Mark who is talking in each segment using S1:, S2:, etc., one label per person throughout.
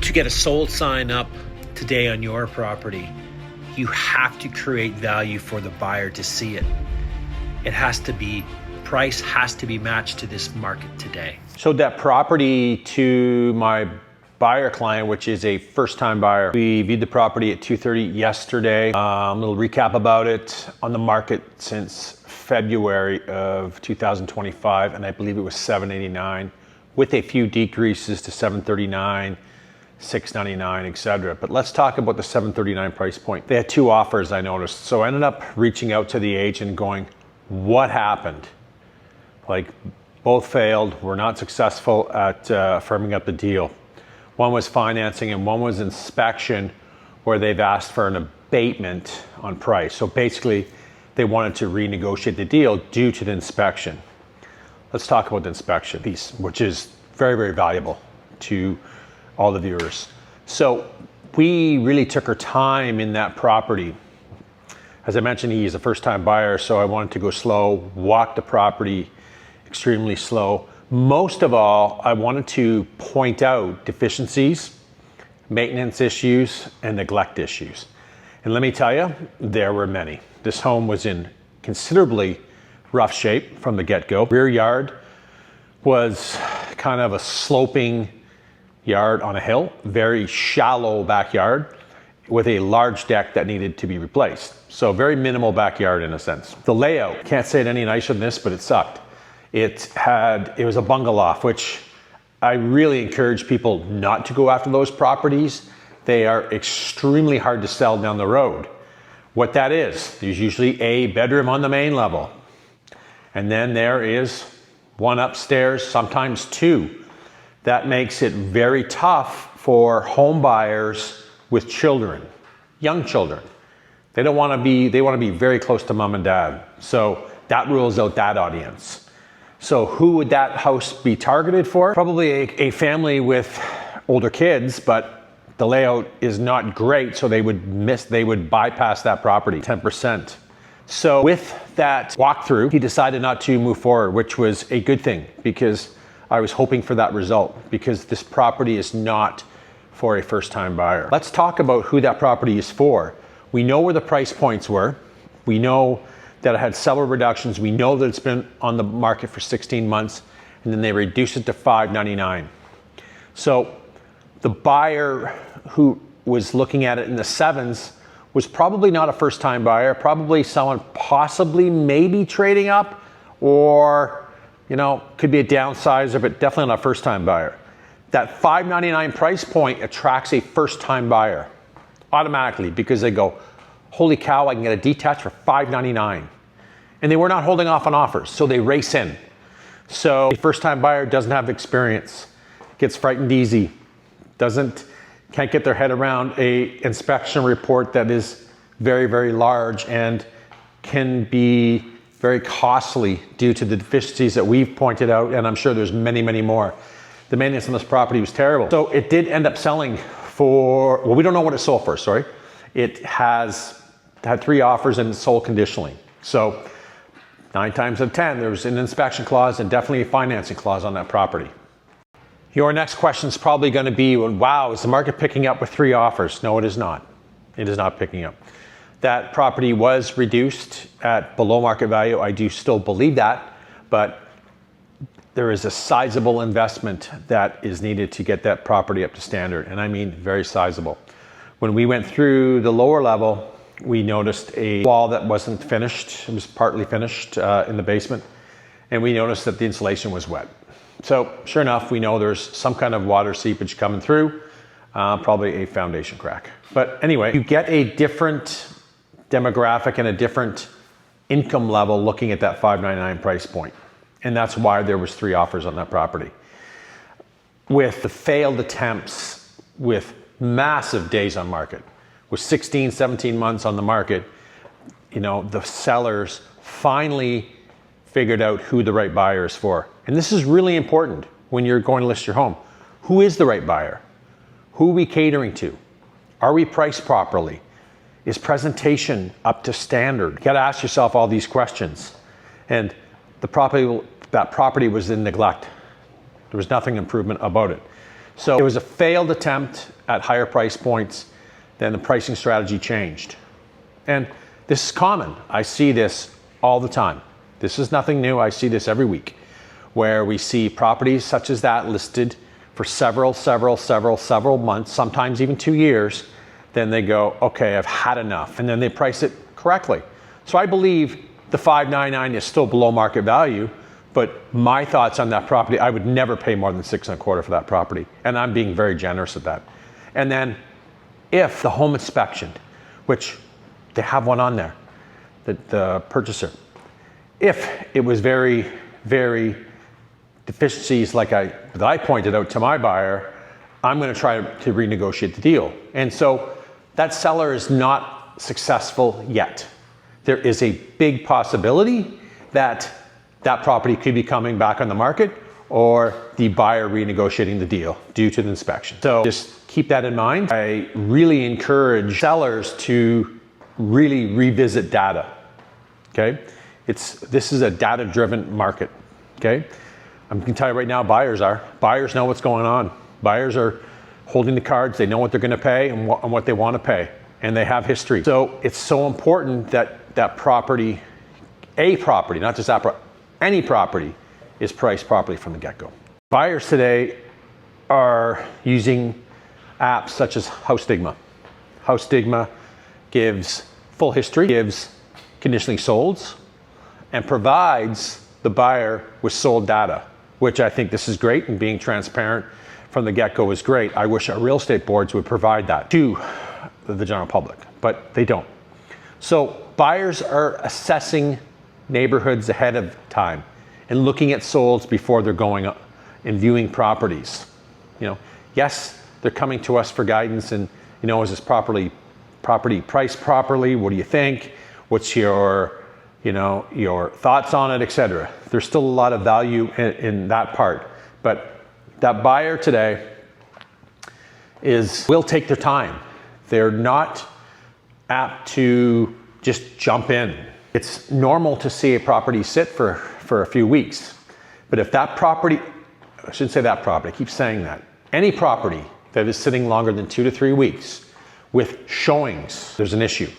S1: To get a sold sign up today on your property, you have to create value for the buyer to see it. Price has to be matched to this market today.
S2: Showed that property to my buyer client, which is a first-time buyer. We viewed the property at 2:30 yesterday. A little recap about it. On the market since February of 2025, and I believe it was $789, with a few decreases to $739, $699, etc. But let's talk about the $739 price point. They had two offers, I noticed. So I ended up reaching out to the agent going, what happened? Like, both failed, were not successful at firming up the deal. One was financing and one was inspection, where they've asked for an abatement on price. So basically, they wanted to renegotiate the deal due to the inspection. Let's talk about the inspection piece, which is very, very valuable to all the viewers. So we really took our time in that property. As I mentioned, he's a first-time buyer, so I wanted to go slow, walk the property extremely slow. Most of all, I wanted to point out deficiencies, maintenance issues, and neglect issues. And let me tell you, there were many. This home was in considerably rough shape from the get-go. Rear yard was kind of a sloping yard on a hill, very shallow backyard with a large deck that needed to be replaced. So very minimal backyard in a sense. The layout, can't say it any nicer than this, but it sucked. It was a bungalow, which I really encourage people not to go after those properties. They are extremely hard to sell down the road. What that is, there's usually a bedroom on the main level. And then there is one upstairs, sometimes two. That makes it very tough for home buyers with children, young children. They want to be very close to mom and dad. So that rules out that audience. So who would that house be targeted for? Probably a family with older kids, but the layout is not great, so they would bypass that property, 10%. So with that walkthrough, he decided not to move forward, which was a good thing because I was hoping for that result, because this property is not for a first-time buyer. Let's talk about who that property is for. We know where the price points were. We know that it had several reductions. We know that it's been on the market for 16 months, and then they reduced it to $599. So the buyer who was looking at it in the sevens was probably not a first-time buyer, probably someone possibly maybe trading up, or could be a downsizer, but definitely not a first-time buyer. That $599 price point attracts a first-time buyer automatically, because they go, holy cow, I can get a detached for $599. And they were not holding off on offers, so they race in. So a first-time buyer doesn't have experience, gets frightened easy, can't get their head around a inspection report that is very, very large and can be very costly due to the deficiencies that we've pointed out, and I'm sure there's many, many more. The maintenance on this property was terrible. So it did end up selling for, well, we don't know what it sold for, sorry. It has had 3 offers and sold conditionally. So 9 times out of 10, there was an inspection clause and definitely a financing clause on that property. Your next question is probably going to be, wow, is the market picking up with 3 offers? No, it is not. It is not picking up. That property was reduced at below market value. I do still believe that, but there is a sizable investment that is needed to get that property up to standard, and I mean very sizable. When we went through the lower level, we noticed a wall that wasn't finished. It was partly finished in the basement, and we noticed that the insulation was wet. So sure enough, we know there's some kind of water seepage coming through, probably a foundation crack. But anyway, you get a different demographic and a different income level looking at that $599 price point. And that's why there was 3 offers on that property. With the failed attempts, with massive days on market, with 16, 17 months on the market, the sellers finally figured out who the right buyer is for. And this is really important when you're going to list your home. Who is the right buyer? Who are we catering to? Are we priced properly? Is presentation up to standard? You gotta ask yourself all these questions. And that property was in neglect. There was nothing improvement about it. So it was a failed attempt at higher price points. Then the pricing strategy changed. And this is common. I see this all the time. This is nothing new. I see this every week, where we see properties such as that listed for several months, sometimes even 2 years. Then they go, okay, I've had enough. And then they price it correctly. So I believe the $599 is still below market value, but my thoughts on that property, I would never pay more than $6.25 for that property. And I'm being very generous at that. And then if the home inspection, which they have one on there, the purchaser, if it was very deficiencies that I pointed out to my buyer, I'm going to try to renegotiate the deal. And so that seller is not successful yet. There is a big possibility that that property could be coming back on the market, or the buyer renegotiating the deal due to the inspection. So just keep that in mind. I really encourage sellers to really revisit data. Okay? This is a data-driven market. Okay? I'm going to tell you right now, buyers know what's going on. Buyers are holding the cards. They know what they're going to pay and what they want to pay, and they have history. So it's so important that property, not just that property, any property is priced properly from the get-go. Buyers today are using apps such as House-Stigma. House-Stigma gives full history, gives conditionally solds, and provides the buyer with sold data, which I think this is great, and being transparent from the get-go is great. I wish our real estate boards would provide that to the general public, but they don't. So buyers are assessing neighborhoods ahead of time and looking at solds before they're going and viewing properties. Yes, they're coming to us for guidance and, is this property priced properly? What do you think? What's your thoughts on it, etc. There's still a lot of value in that part, but that buyer today will take their time. They're not apt to just jump in. It's normal to see a property sit for a few weeks, but if that property, I shouldn't say that property, I keep saying that, any property that is sitting longer than 2 to 3 weeks with showings, there's an issue.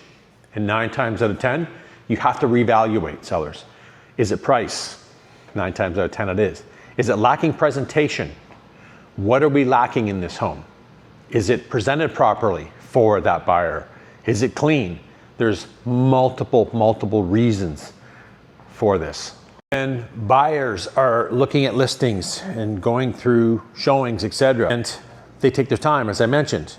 S2: And 9 times out of 10, you have to reevaluate sellers. Is it price? 9 times out of 10 it is. Is it lacking presentation? What are we lacking in this home? Is it presented properly for that buyer? Is it clean? There's multiple reasons for this. And buyers are looking at listings and going through showings, etc. And they take their time, as I mentioned.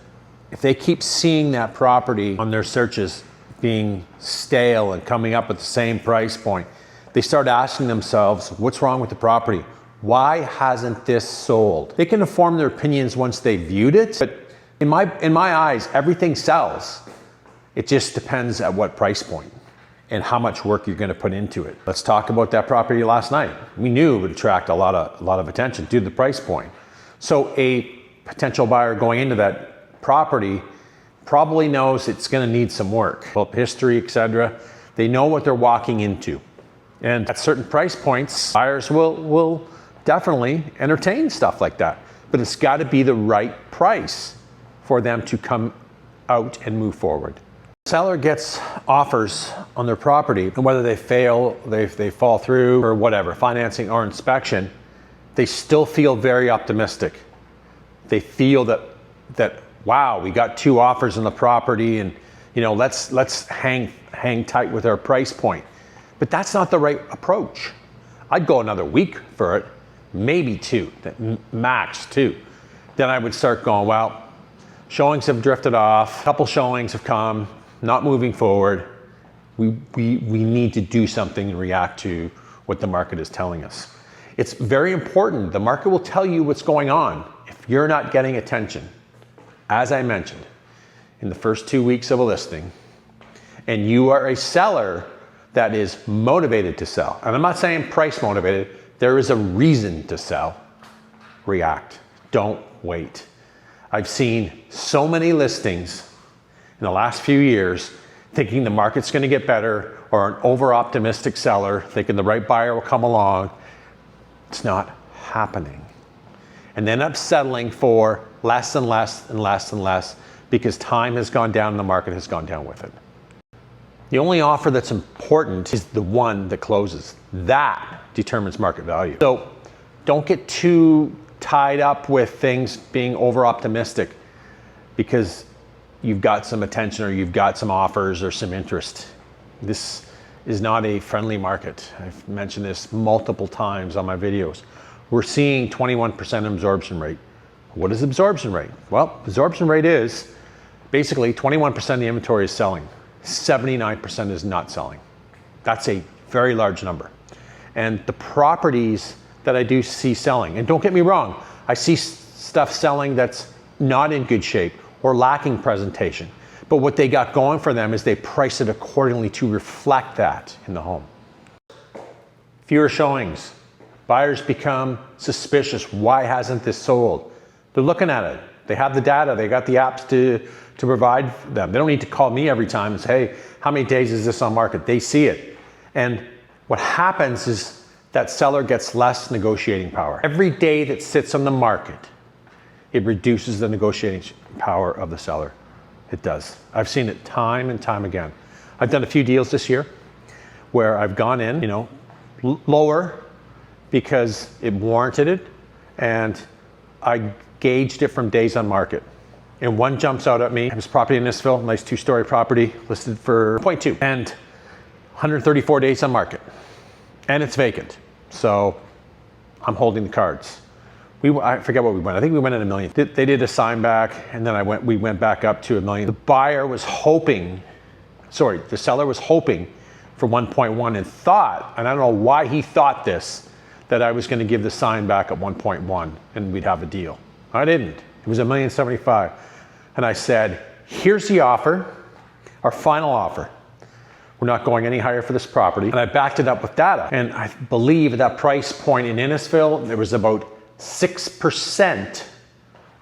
S2: If they keep seeing that property on their searches being stale and coming up at the same price point, they start asking themselves, what's wrong with the property? Why hasn't this sold? They can form their opinions once they viewed it, but in my eyes, everything sells. It just depends at what price point and how much work you're going to put into it. Let's talk about that property last night. We knew it would attract a lot of attention due to the price point. So a potential buyer going into that property probably knows it's going to need some work, history, etc. They know what they're walking into. And at certain price points, buyers will definitely entertain stuff like that. But it's got to be the right price for them to come out and move forward. Seller gets offers on their property, and whether they fail, they fall through, or whatever, financing or inspection, they still feel very optimistic. They feel that wow, we got 2 offers on the property, and let's hang tight with our price point. But that's not the right approach. I'd go another week for it, maybe 2, max 2. Then I would start going, well, showings have drifted off, a couple showings have come, not moving forward. We need to do something and react to what the market is telling us. It's very important. The market will tell you what's going on. If you're not getting attention, as I mentioned, in the first 2 weeks of a listing, and you are a seller that is motivated to sell, and I'm not saying price motivated, there is a reason to sell, react. Don't wait. I've seen so many listings in the last few years thinking the market's going to get better, or an over-optimistic seller thinking the right buyer will come along. It's not happening. and then up settling for less and less and less and less because time has gone down and the market has gone down with it. The only offer that's important is the one that closes. That determines market value. So don't get too tied up with things being over optimistic because you've got some attention or you've got some offers or some interest. This is not a friendly market. I've mentioned this multiple times on my videos. We're seeing 21% absorption rate. What is absorption rate? Well, absorption rate is basically 21% of the inventory is selling. 79% is not selling. That's a very large number. And the properties that I do see selling, and don't get me wrong, I see stuff selling that's not in good shape or lacking presentation. But what they got going for them is they price it accordingly to reflect that in the home. Fewer showings. Buyers become suspicious. Why hasn't this sold? They're looking at it. They have the data. They got the apps to provide them. They don't need to call me every time and say, hey, how many days is this on market? They see it. And what happens is that seller gets less negotiating power. Every day that sits on the market, it reduces the negotiating power of the seller. It does. I've seen it time and time again. I've done a few deals this year where I've gone in, lower because it warranted it, and I gauged it from days on market. And one jumps out at me. It was property in Innisfil, nice 2-story property, listed for 0.2, and 134 days on market. And it's vacant. So I'm holding the cards. I forget what we went. I think we went at $1 million. They did a sign back, and then we went back up to $1 million. The seller was hoping for 1.1 and thought, and I don't know why he thought this, that I was going to give the sign back at 1.1 and we'd have a deal. I didn't. It was $1.075 million. And I said, here's the offer, our final offer. We're not going any higher for this property. And I backed it up with data. And I believe at that price point in Innisfil, there was about 6%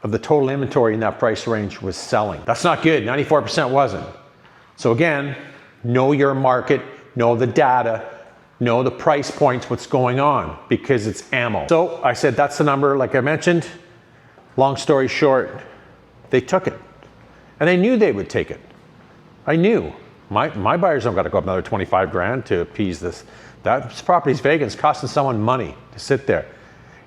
S2: of the total inventory in that price range was selling. That's not good. 94% wasn't. So again, know your market, know the data, know the price points, what's going on, because it's ammo. So I said, that's the number, like I mentioned. Long story short, they took it. And I knew they would take it. I knew. My buyers don't got to go up another 25 grand to appease this. That property's vacant. It's costing someone money to sit there.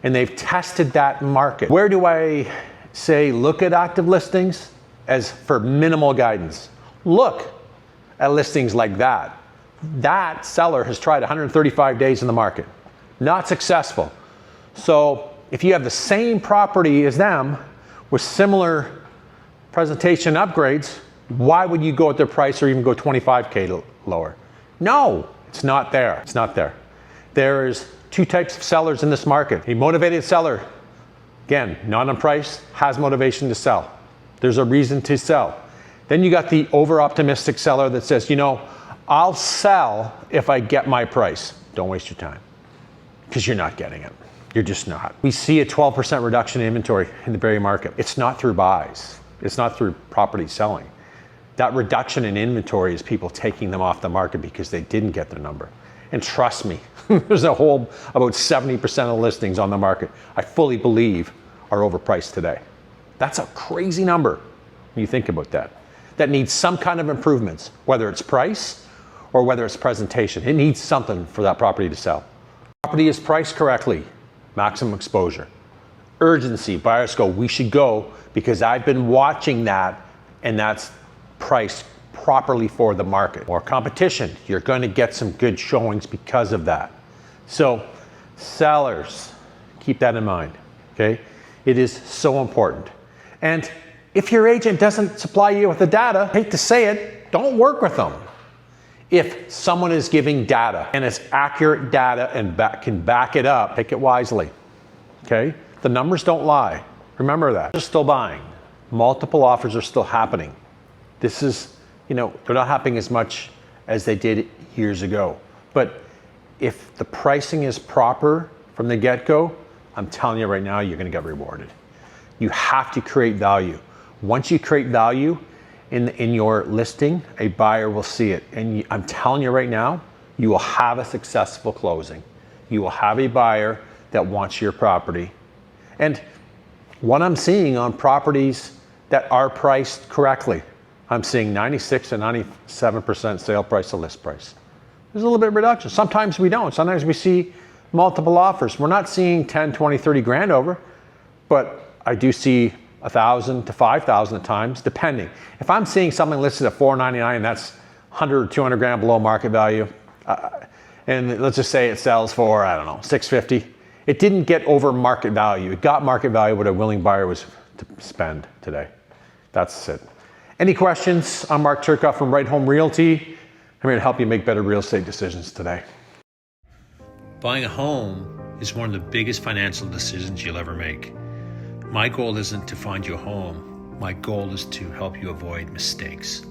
S2: And they've tested that market. Where do I say look at active listings? As for minimal guidance. Look at listings like that. That seller has tried 135 days in the market. Not successful. So if you have the same property as them with similar presentation upgrades, why would you go at their price or even go 25K lower? No, it's not there. It's not there. There's two types of sellers in this market. A motivated seller, again, not on price, has motivation to sell. There's a reason to sell. Then you got the over-optimistic seller that says, I'll sell if I get my price. Don't waste your time, because you're not getting it. You're just not. We see a 12% reduction in inventory in the Barrie market. It's not through buys. It's not through property selling. That reduction in inventory is people taking them off the market because they didn't get their number. And trust me, there's about 70% of listings on the market I fully believe are overpriced today. That's a crazy number when you think about that. That needs some kind of improvements, whether it's price or whether it's presentation. It needs something for that property to sell. Property is priced correctly, maximum exposure. Urgency, buyers go, we should go because I've been watching that and that's priced properly for the market. More competition, you're going to get some good showings because of that. So sellers, keep that in mind, okay? It is so important. And if your agent doesn't supply you with the data, hate to say it, don't work with them. If someone is giving data and it's accurate data and can back it up, take it wisely, okay? The numbers don't lie. Remember that. They're still buying. Multiple offers are still happening. This is, they're not happening as much as they did years ago. But if the pricing is proper from the get-go, I'm telling you right now, you're going to get rewarded. You have to create value. Once you create value in your listing, a buyer will see it. And I'm telling you right now, you will have a successful closing. You will have a buyer that wants your property. And what I'm seeing on properties that are priced correctly, I'm seeing 96 and 97% sale price to list price. There's a little bit of reduction. Sometimes we don't. Sometimes we see multiple offers. We're not seeing 10, 20, 30 grand over, but I do see 1,000 to 5,000 at times, depending. If I'm seeing something listed at 499 and that's 100 or 200 grand below market value, and let's just say it sells for, I don't know, 650. It didn't get over market value. It got market value what a willing buyer was to spend today. That's it. Any questions? I'm Mark Turcotte from Right Home Realty. I'm here to help you make better real estate decisions today.
S1: Buying a home is one of the biggest financial decisions you'll ever make. My goal isn't to find you a home. My goal is to help you avoid mistakes.